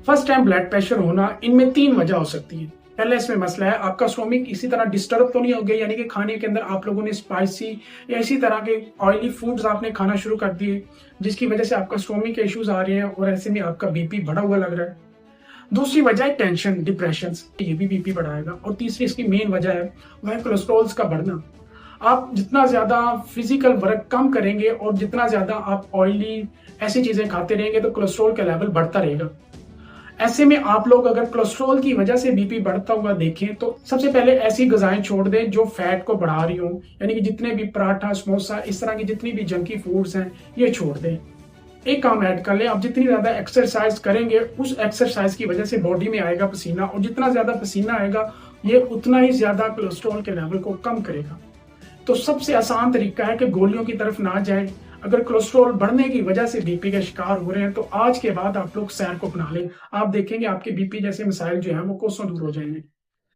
First time blood pressure होना, इनमें 3 वजह हो सकती है। पहला इसमें मसला है आपका स्टोमक इसी तरह डिस्टर्ब तो नहीं हो गया, यानी कि खाने के अंदर आप लोगों ने स्पाइसी या इसी तरह के ऑयली फूड्स आपने खाना शुरू कर दिए, जिसकी वजह से आपका स्टोमक के इश्यूज आ रहे हैं और ऐसे में आपका बीपी बढ़ा हुआ लग रहा है। दूसरी वजह है टेंशन, डिप्रेशन, ये भी बीपी बढ़ाएगा। और तीसरी इसकी मेन वजह है वह है कोलेस्ट्रॉल का बढ़ना। आप जितना ज्यादा फिजिकल वर्क कम करेंगे और जितना ज्यादा आप ऑयली ऐसी चीजें खाते रहेंगे तो कोलेस्ट्रॉल का लेवल बढ़ता रहेगा। ऐसे में आप लोग अगर कोलेस्ट्रॉल की वजह से बीपी बढ़ता हुआ देखें तो सबसे पहले ऐसी गजाएं छोड़ दें जो फैट को बढ़ा रही हो, यानी कि जितने भी पराठा, समोसा, इस तरह की जितनी भी जंकी फूड्स हैं ये छोड़ दें। एक काम ऐड कर लें, आप जितनी ज्यादा एक्सरसाइज करेंगे उस एक्सरसाइज की वजह से बॉडी में आएगा पसीना, और जितना ज्यादा पसीना आएगा ये उतना ही ज्यादा कोलेस्ट्रॉल के लेवल को कम करेगा। तो सबसे आसान तरीका है कि गोलियों की तरफ ना जाएं। अगर कोलेस्ट्रॉल बढ़ने की वजह से बीपी का शिकार हो रहे हैं तो आज के बाद आप लोग सैर को अपना लें। आप देखेंगे आपके बीपी जैसे मसाइल जो हैं वो कोसों दूर हो जाएंगे।